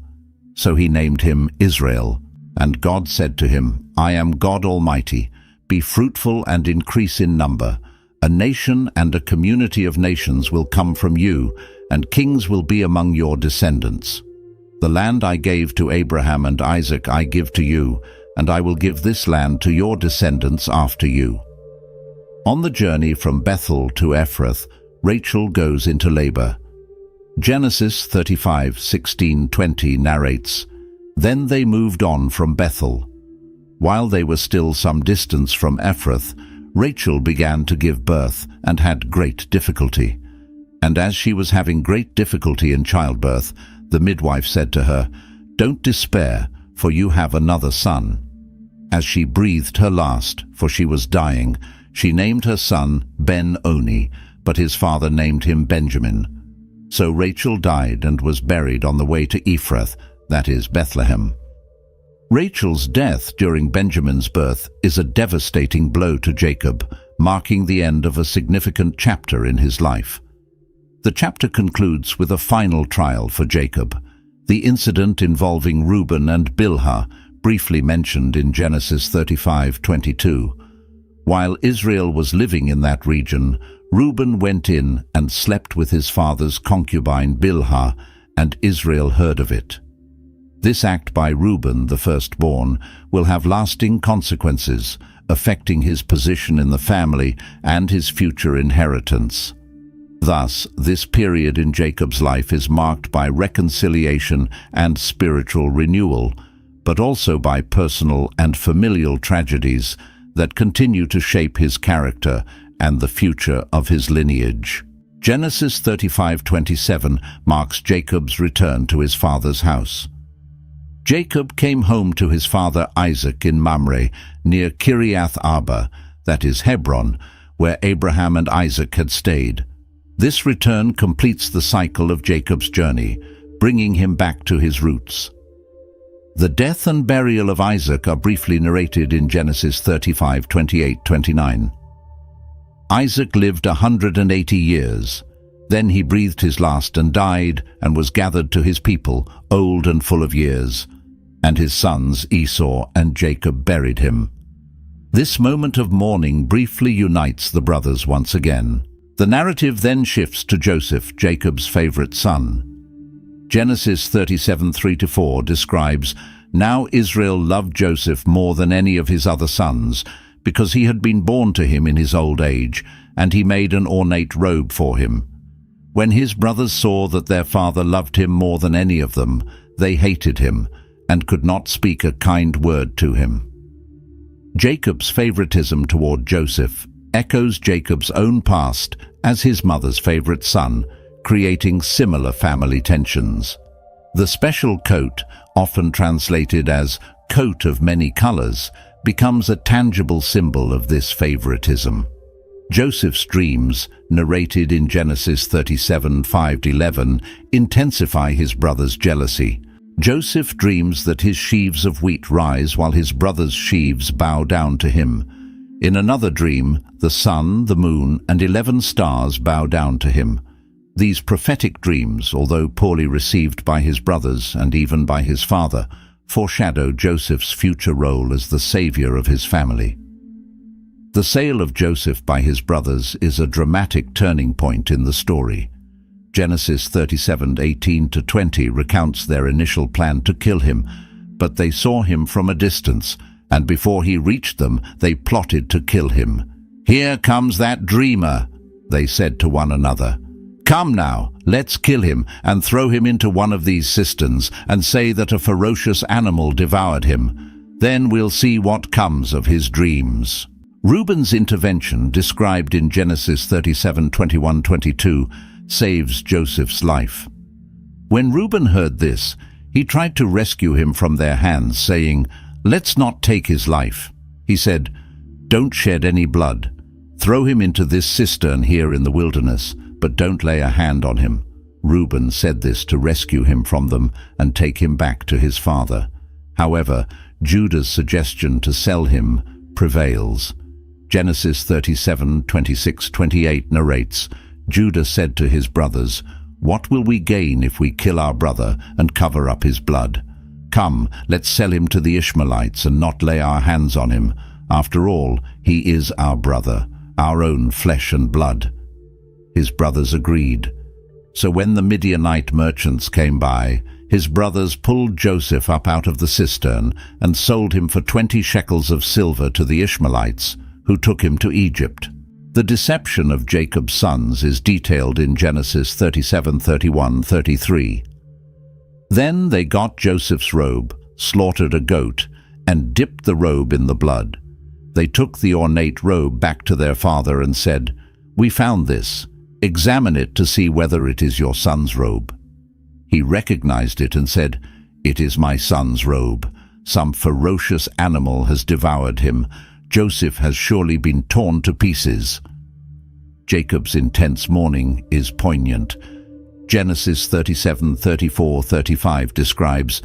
So he named him Israel. And God said to him, 'I am God Almighty. Be fruitful and increase in number. A nation and a community of nations will come from you, and kings will be among your descendants. The land I gave to Abraham and Isaac I give to you, and I will give this land to your descendants after you." On the journey from Bethel to Ephrath, Rachel goes into labor. Genesis 35:16-20 narrates, "Then they moved on from Bethel. While they were still some distance from Ephrath, Rachel began to give birth and had great difficulty. And as she was having great difficulty in childbirth, the midwife said to her, 'Don't despair, for you have another son.' As she breathed her last, for she was dying, she named her son Ben-Oni, but his father named him Benjamin. So Rachel died and was buried on the way to Ephrath, that is Bethlehem. Rachel's death during Benjamin's birth is a devastating blow to Jacob, marking the end of a significant chapter in his life. The chapter concludes with a final trial for Jacob, the incident involving Reuben and Bilhah, briefly mentioned in Genesis 35:22. While Israel was living in that region, Reuben went in and slept with his father's concubine Bilhah, and Israel heard of it. This act by Reuben, the firstborn, will have lasting consequences, affecting his position in the family and his future inheritance. Thus, this period in Jacob's life is marked by reconciliation and spiritual renewal, but also by personal and familial tragedies that continue to shape his character and the future of his lineage. Genesis 35:27 marks Jacob's return to his father's house. Jacob came home to his father Isaac in Mamre, near Kiriath Arba, that is Hebron, where Abraham and Isaac had stayed. This return completes the cycle of Jacob's journey, bringing him back to his roots. The death and burial of Isaac are briefly narrated in Genesis 35:28-29. Isaac lived 180 years. Then he breathed his last and died, and was gathered to his people, old and full of years. And his sons Esau and Jacob buried him. This moment of mourning briefly unites the brothers once again. The narrative then shifts to Joseph, Jacob's favorite son. Genesis 37:3-4 describes, "Now Israel loved Joseph more than any of his other sons, because he had been born to him in his old age, and he made an ornate robe for him. When his brothers saw that their father loved him more than any of them, they hated him, and could not speak a kind word to him." Jacob's favoritism toward Joseph echoes Jacob's own past as his mother's favorite son, creating similar family tensions. The special coat, often translated as coat of many colors, becomes a tangible symbol of this favoritism. Joseph's dreams, narrated in Genesis 37:5-11, intensify his brother's jealousy. Joseph dreams that his sheaves of wheat rise while his brothers' sheaves bow down to him. In another dream, the sun, the moon, and 11 stars bow down to him. These prophetic dreams, although poorly received by his brothers and even by his father, foreshadow Joseph's future role as the savior of his family. The sale of Joseph by his brothers is a dramatic turning point in the story. Genesis 37:18-20 recounts their initial plan to kill him, but they saw him from a distance, and before he reached them, they plotted to kill him. "Here comes that dreamer," they said to one another. "Come now, let's kill him and throw him into one of these cisterns and say that a ferocious animal devoured him. Then we'll see what comes of his dreams." Reuben's intervention, described in Genesis 37:21-22, saves Joseph's life. When Reuben heard this, he tried to rescue him from their hands, saying, "Let's not take his life." He said, "Don't shed any blood. Throw him into this cistern here in the wilderness, but don't lay a hand on him." Reuben said this to rescue him from them and take him back to his father. However, Judah's suggestion to sell him prevails. Genesis 37:26-28 narrates, "Judah said to his brothers, 'What will we gain if we kill our brother and cover up his blood? Come, let's sell him to the Ishmaelites and not lay our hands on him. After all, he is our brother, our own flesh and blood.' His brothers agreed. So when the Midianite merchants came by, his brothers pulled Joseph up out of the cistern and sold him for 20 shekels of silver to the Ishmaelites, who took him to Egypt. The deception of Jacob's sons is detailed in Genesis 37:31-33. Then they got Joseph's robe, slaughtered a goat, and dipped the robe in the blood. They took the ornate robe back to their father and said, "We found this. Examine it to see whether it is your son's robe." He recognized it and said, "It is my son's robe. Some ferocious animal has devoured him. Joseph has surely been torn to pieces." Jacob's intense mourning is poignant. Genesis 37:34-35 describes,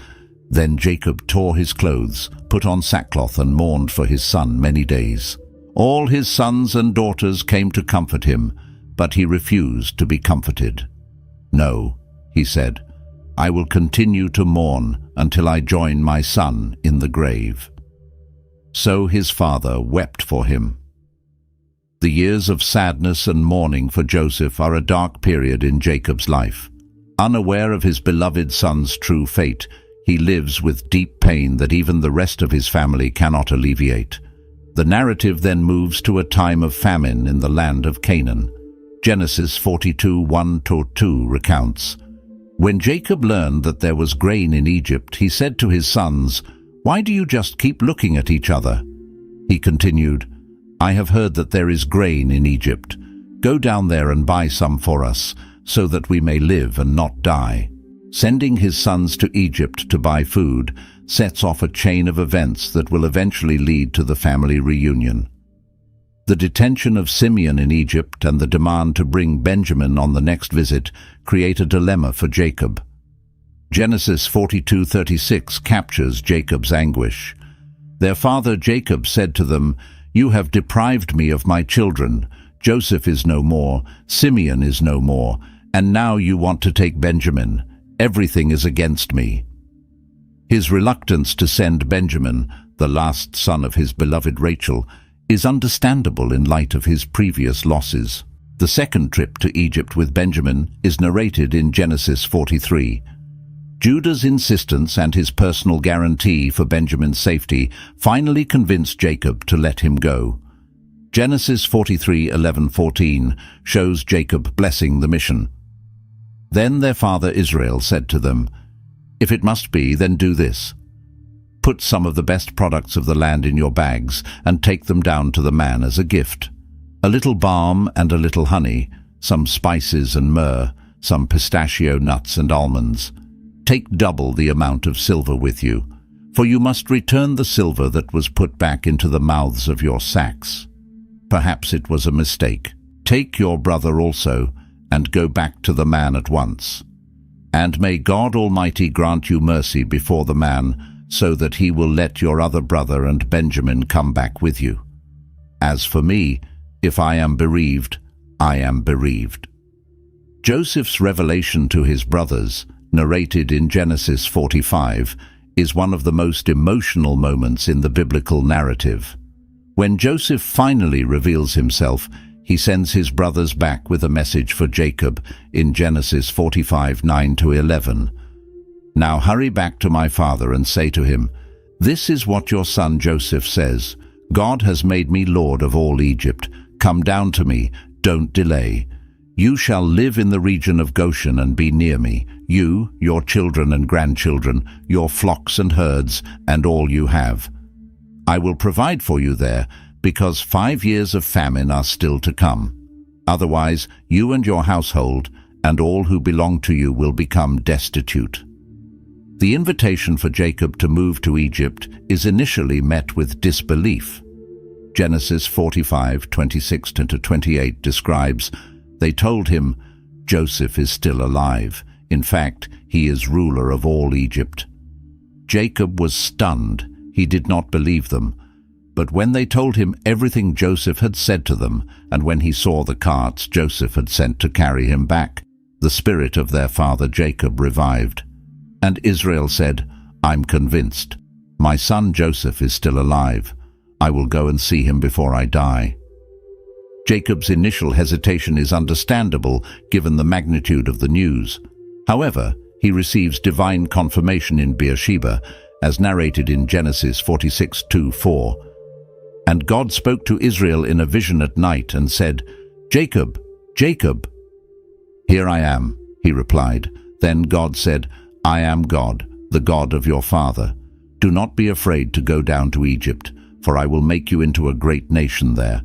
"Then Jacob tore his clothes, put on sackcloth, and mourned for his son many days. All his sons and daughters came to comfort him, but he refused to be comforted. 'No,' he said, 'I will continue to mourn until I join my son in the grave.' So his father wept for him. The years of sadness and mourning for Joseph are a dark period in Jacob's life. Unaware of his beloved son's true fate, he lives with deep pain that even the rest of his family cannot alleviate. The narrative then moves to a time of famine in the land of Canaan. Genesis 42:1-2 recounts, "When Jacob learned that there was grain in Egypt, he said to his sons, 'Why do you just keep looking at each other?' He continued, 'I have heard that there is grain in Egypt. Go down there and buy some for us, so that we may live and not die.' Sending his sons to Egypt to buy food sets off a chain of events that will eventually lead to the family reunion. The detention of Simeon in Egypt and the demand to bring Benjamin on the next visit create a dilemma for Jacob. Genesis 42:36 captures Jacob's anguish. Their father Jacob said to them, "You have deprived me of my children. Joseph is no more, Simeon is no more, and now you want to take Benjamin. Everything is against me." His reluctance to send Benjamin, the last son of his beloved Rachel, is understandable in light of his previous losses. The second trip to Egypt with Benjamin is narrated in Genesis 43. Judah's insistence and his personal guarantee for Benjamin's safety finally convinced Jacob to let him go. Genesis 43:11-14 shows Jacob blessing the mission. Then their father Israel said to them, "If it must be, then do this. Put some of the best products of the land in your bags and take them down to the man as a gift. A little balm and a little honey, some spices and myrrh, some pistachio nuts and almonds. Take double the amount of silver with you, for you must return the silver that was put back into the mouths of your sacks. Perhaps it was a mistake. Take your brother also, and go back to the man at once. And may God Almighty grant you mercy before the man, so that he will let your other brother and Benjamin come back with you. As for me, if I am bereaved, I am bereaved." Joseph's revelation to his brothers, narrated in Genesis 45, is one of the most emotional moments in the biblical narrative. When Joseph finally reveals himself, he sends his brothers back with a message for Jacob in Genesis 45:9-11. "Now hurry back to my father and say to him, 'This is what your son Joseph says. God has made me lord of all Egypt. Come down to me, don't delay. You shall live in the region of Goshen and be near me, you, your children and grandchildren, your flocks and herds, and all you have. I will provide for you there, because 5 years of famine are still to come. Otherwise, you and your household and all who belong to you will become destitute." The invitation for Jacob to move to Egypt is initially met with disbelief. Genesis 45:26-28 describes, "They told him, 'Joseph is still alive. In fact, he is ruler of all Egypt.' Jacob was stunned. He did not believe them. But when they told him everything Joseph had said to them, and when he saw the carts Joseph had sent to carry him back, the spirit of their father Jacob revived. And Israel said, "I'm convinced. My son Joseph is still alive. I will go and see him before I die." Jacob's initial hesitation is understandable given the magnitude of the news. However, he receives divine confirmation in Beersheba, as narrated in Genesis 46:2-4. "And God spoke to Israel in a vision at night and said, 'Jacob, Jacob.' 'Here I am,' he replied. Then God said, 'I am God, the God of your father. Do not be afraid to go down to Egypt, for I will make you into a great nation there.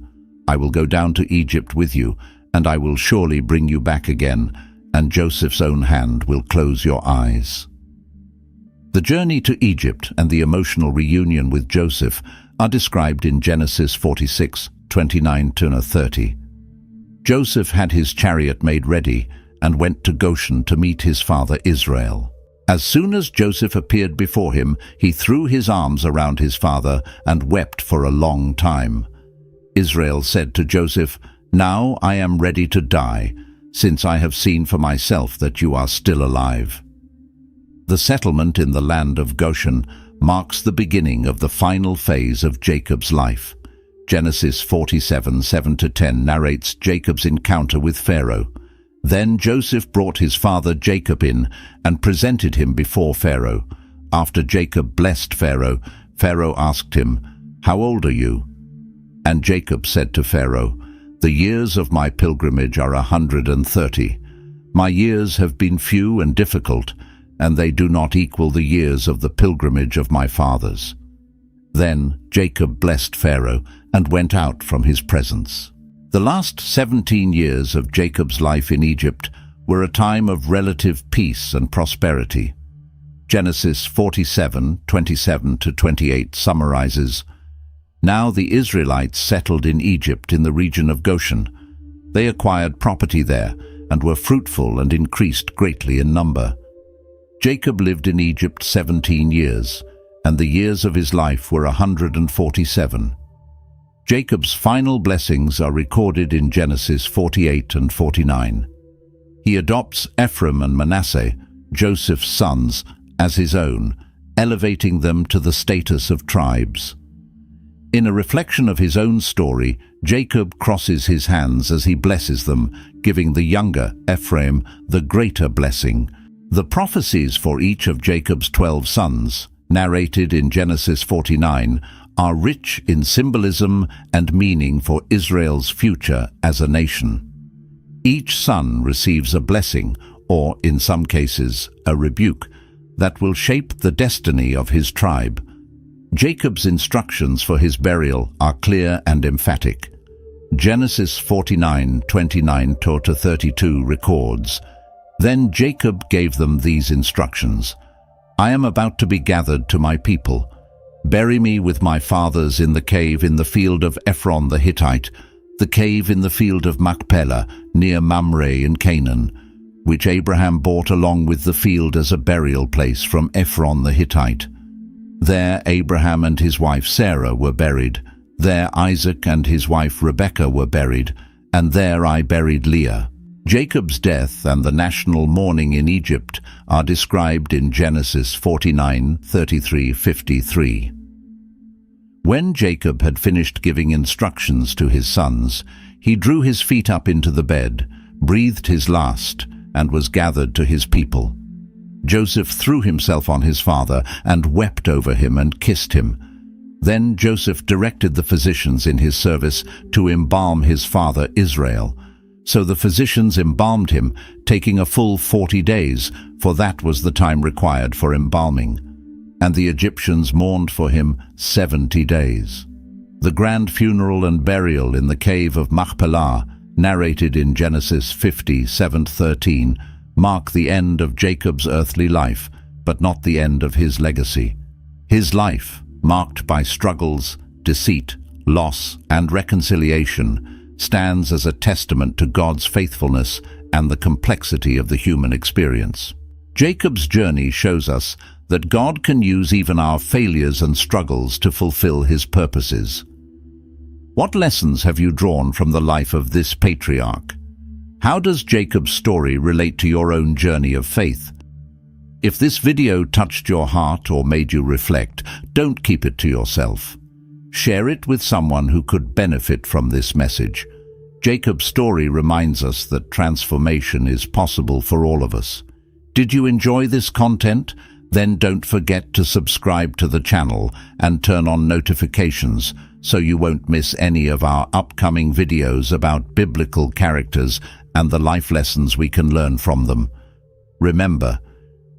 I will go down to Egypt with you, and I will surely bring you back again, and Joseph's own hand will close your eyes.'" The journey to Egypt and the emotional reunion with Joseph are described in Genesis 46:29-30. Joseph had his chariot made ready and went to Goshen to meet his father Israel. As soon as Joseph appeared before him, he threw his arms around his father and wept for a long time. Israel said to Joseph, "Now I am ready to die, since I have seen for myself that you are still alive." The settlement in the land of Goshen marks the beginning of the final phase of Jacob's life. Genesis 47, 7-10 narrates Jacob's encounter with Pharaoh. Then Joseph brought his father Jacob in and presented him before Pharaoh. After Jacob blessed Pharaoh, Pharaoh asked him, "How old are you?" And Jacob said to Pharaoh, "The years of my pilgrimage are 130. My years have been few and difficult, and they do not equal the years of the pilgrimage of my fathers." Then Jacob blessed Pharaoh and went out from his presence. The last 17 years of Jacob's life in Egypt were a time of relative peace and prosperity. Genesis 47, 27-28 summarizes, "Now the Israelites settled in Egypt in the region of Goshen. They acquired property there and were fruitful and increased greatly in number. Jacob lived in Egypt 17 years, and the years of his life were 147. Jacob's final blessings are recorded in Genesis 48 and 49. He adopts Ephraim and Manasseh, Joseph's sons, as his own, elevating them to the status of tribes. In a reflection of his own story, Jacob crosses his hands as he blesses them, giving the younger, Ephraim, the greater blessing. The prophecies for each of Jacob's 12 sons, narrated in Genesis 49, are rich in symbolism and meaning for Israel's future as a nation. Each son receives a blessing, or in some cases, a rebuke, that will shape the destiny of his tribe. Jacob's instructions for his burial are clear and emphatic. Genesis 49, 29-32 records, "Then Jacob gave them these instructions. I am about to be gathered to my people. Bury me with my fathers in the cave in the field of Ephron the Hittite, the cave in the field of Machpelah, near Mamre in Canaan, which Abraham bought along with the field as a burial place from Ephron the Hittite. There Abraham and his wife Sarah were buried. There Isaac and his wife Rebekah were buried, and there I buried Leah." Jacob's death and the national mourning in Egypt are described in Genesis 49, 33-53. When Jacob had finished giving instructions to his sons, he drew his feet up into the bed, breathed his last, and was gathered to his people. Joseph threw himself on his father and wept over him and kissed him. Then Joseph directed the physicians in his service to embalm his father Israel. So the physicians embalmed him, taking a full 40 days, for that was the time required for embalming. And the Egyptians mourned for him 70 days. The grand funeral and burial in the cave of Machpelah, narrated in Genesis 50, 7-13, mark the end of Jacob's earthly life, but not the end of his legacy. His life, marked by struggles, deceit, loss, and reconciliation, stands as a testament to God's faithfulness and the complexity of the human experience. Jacob's journey shows us that God can use even our failures and struggles to fulfill his purposes. What lessons have you drawn from the life of this patriarch? How does Jacob's story relate to your own journey of faith? If this video touched your heart or made you reflect, don't keep it to yourself. Share it with someone who could benefit from this message. Jacob's story reminds us that transformation is possible for all of us. Did you enjoy this content? Then don't forget to subscribe to the channel and turn on notifications so you won't miss any of our upcoming videos about biblical characters and the life lessons we can learn from them. Remember,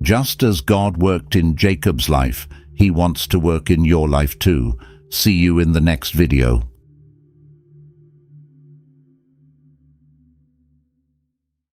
just as God worked in Jacob's life, he wants to work in your life too. See you in the next video.